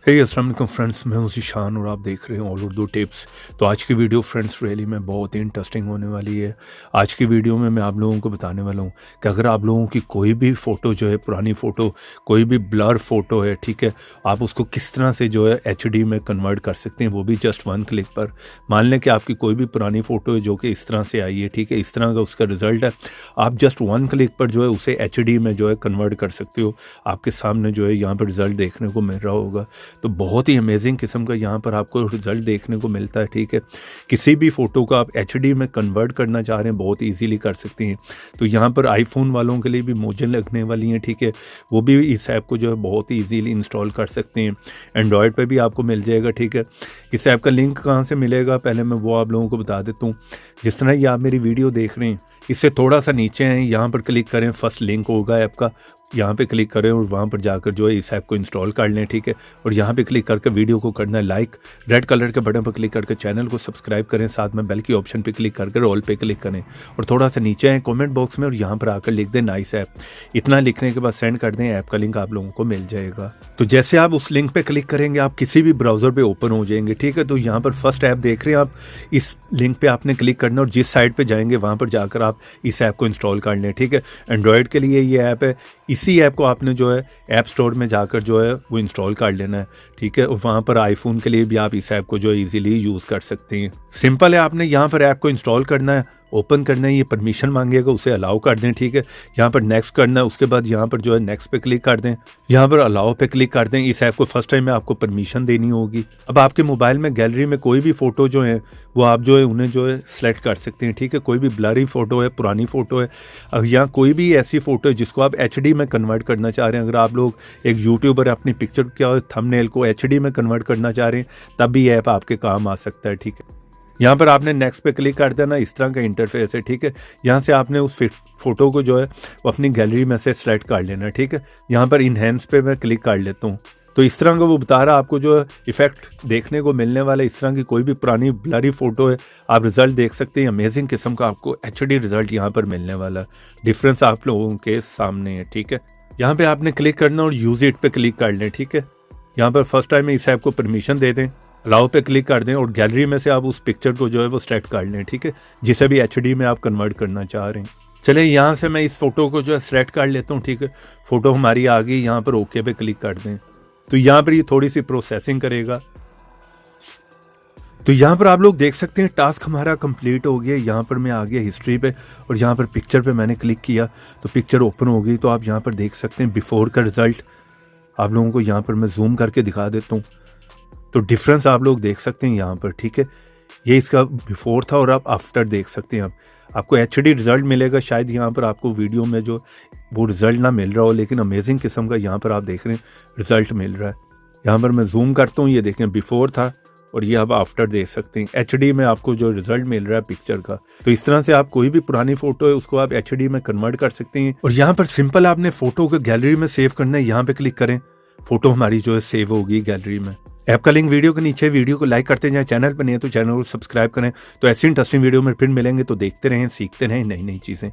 हे अस्सलाम वालेकुम फ्रेंड्स, मैं हूं ज़ीशान और आप देख रहे हैं ऑल उर्दू टिप्स। तो आज की वीडियो फ्रेंड्स रियली में बहुत ही इंटरेस्टिंग होने वाली है। आज की वीडियो में मैं आप लोगों को बताने वाला हूं कि अगर आप लोगों की कोई भी फ़ोटो जो है, पुरानी फ़ोटो, कोई भी ब्लर फ़ोटो है, ठीक है, आप उसको किस तरह से जो है HD में कन्वर्ट कर सकते हैं, वो भी जस्ट 1 क्लिक पर। मान लें कि आपकी कोई भी पुरानी फ़ोटो है जो कि इस तरह से आई है, ठीक है, इस तरह का उसका रिज़ल्ट है, आप जस्ट 1 क्लिक पर जो है उसे HD में जो है कन्वर्ट कर सकते हो। आपके सामने जो है यहाँ पर रिज़ल्ट देखने को मिल रहा होगा। तो बहुत ही अमेजिंग किस्म का यहाँ पर आपको रिज़ल्ट देखने को मिलता है, ठीक है। किसी भी फ़ोटो को आप HD में कन्वर्ट करना चाह रहे हैं, बहुत इजीली कर सकते हैं। तो यहाँ पर आईफोन वालों के लिए भी मौजें लगने वाली हैं, ठीक है, वो भी इस ऐप को जो है बहुत ही ईजीली इंस्टॉल कर सकते हैं। एंड्रॉयड पे भी आपको मिल जाएगा, ठीक है। इस ऐप का लिंक कहाँ से मिलेगा, पहले मैं वो आप लोगों को बता देता हूँ। जिस तरह ये आप मेरी वीडियो देख रहे हैं, इससे थोड़ा सा नीचे हैं, यहाँ पर क्लिक करें, फर्स्ट लिंक होगा ऐप का, यहाँ पे क्लिक करें और वहाँ पर जाकर जो है इस ऐप को इंस्टॉल कर लें, ठीक है। और यहाँ पे क्लिक करके वीडियो को करना है लाइक, रेड कलर के बटन पर क्लिक करके चैनल को सब्सक्राइब करें, साथ में बेल की ऑप्शन पे क्लिक करके ऑल पे क्लिक करें और थोड़ा सा नीचे आए कमेंट बॉक्स में और यहाँ पर आकर लिख दें नाइस ऐप। इतना लिखने के बाद सेंड कर दें, ऐप का लिंक आप लोगों को मिल जाएगा। तो जैसे आप उस लिंक पे क्लिक करेंगे, आप किसी भी ब्राउज़र पे ओपन हो जाएंगे, ठीक है। तो यहाँ पर फर्स्ट ऐप देख रहे हैं आप, इस लिंक पे आपने क्लिक करना और जिस साइट पे जाएंगे वहाँ पर जाकर आप इस ऐप को इंस्टॉल कर लें, ठीक है। एंड्रॉयड के लिए ये ऐप है, इसी ऐप को आपने जो है ऐप स्टोर में जाकर जो है वो इंस्टॉल कर लेना है, ठीक है। और वहाँ पर आईफोन के लिए भी आप इस ऐप को जो है इजीली यूज़ कर सकते हैं। सिंपल है, आपने यहाँ पर ऐप को इंस्टॉल करना है, ओपन करना है, ये परमिशन मांगेगा, उसे अलाउ कर दें, ठीक है। यहाँ पर नेक्स्ट करना है, उसके बाद यहाँ पर जो है नेक्स्ट पे क्लिक कर दें, यहाँ पर अलाउ पे क्लिक कर दें। इस ऐप को फर्स्ट टाइम में आपको परमिशन देनी होगी। अब आपके मोबाइल में गैलरी में कोई भी फ़ोटो जो है वो आप जो है उन्हें जो है सेलेक्ट कर सकते हैं, ठीक है। कोई भी ब्लरी फ़ोटो है, पुरानी फ़ोटो है, यहाँ कोई भी ऐसी फ़ोटो है जिसको आप HD में कन्वर्ट करना चाह रहे हैं। अगर आप लोग एक यूट्यूबर अपनी पिक्चर क्या थंबनेल को HD में कन्वर्ट करना चाह रहे हैं, तब भी ऐप आपके काम आ सकता है, ठीक है। यहाँ पर आपने नेक्स्ट पे क्लिक कर देना, इस तरह का इंटरफेस है, ठीक है। यहाँ से आपने उस फोटो को जो है वो अपनी गैलरी में से सेलेक्ट कर लेना, ठीक है। यहाँ पर इनहेंस पे मैं क्लिक कर लेता हूँ, तो इस तरह का वो बता रहा है आपको जो है इफेक्ट देखने को मिलने वाला है। इस तरह की कोई भी पुरानी ब्लरी फोटो है, आप रिजल्ट देख सकते हैं। अमेजिंग किस्म का आपको HD रिजल्ट यहाँ पर मिलने वाला है। डिफरेंस आप लोगों के सामने है, ठीक है। यहाँ पे आपने क्लिक करना और यूज इट पे क्लिक कर लें, ठीक है। यहाँ पर फर्स्ट टाइम इस ऐप को परमिशन दे दें, अलाउ पे क्लिक कर दें और गैलरी में से आप उस पिक्चर को जो है वो सेलेक्ट कर लें, ठीक है, जिसे भी HD में आप कन्वर्ट करना चाह रहे हैं। चलिए यहाँ से मैं इस फोटो को जो है सेलेक्ट कर लेता हूँ, ठीक है। फोटो हमारी आ गई, यहाँ पर ओके पे क्लिक कर दें। तो यहाँ पर ये थोड़ी सी प्रोसेसिंग करेगा। तो यहाँ पर आप लोग देख सकते हैं टास्क हमारा कंप्लीट हो गया। यहाँ पर मैं आ गया हिस्ट्री पे और यहाँ पर पिक्चर पे मैंने क्लिक किया तो पिक्चर ओपन हो गई। तो आप यहाँ पर देख सकते हैं बिफोर का रिजल्ट। आप लोगों को यहाँ पर मैं जूम करके दिखा देता हूँ, तो डिफरेंस आप लोग देख सकते हैं यहाँ पर, ठीक है। ये इसका बिफोर था और आप आफ्टर देख सकते हैं। आपको HD रिजल्ट मिलेगा। शायद यहाँ पर आपको वीडियो में जो वो रिजल्ट ना मिल रहा हो, लेकिन अमेजिंग किस्म का यहाँ पर आप देख रहे हैं रिजल्ट मिल रहा है। यहाँ पर मैं जूम करता हूँ, ये देखें बिफोर था और ये आप आफ्टर देख सकते हैं। HD में आपको जो रिजल्ट मिल रहा है पिक्चर का। तो इस तरह से आप कोई भी पुरानी फोटो है उसको आप HD में कन्वर्ट कर सकते हैं। और यहाँ पर सिंपल आपने फोटो को गैलरी में सेव करना है, यहाँ पे क्लिक करें, फोटो हमारी जो है सेव होगी गैलरी में। ऐप का लिंक वीडियो के नीचे। वीडियो को लाइक करते जाएं, चैनल पर नहीं है तो चैनल को सब्सक्राइब करें। तो ऐसी इंटरेस्टिंग वीडियो में फिर मिलेंगे, तो देखते रहें, सीखते रहें नई नई चीज़ें।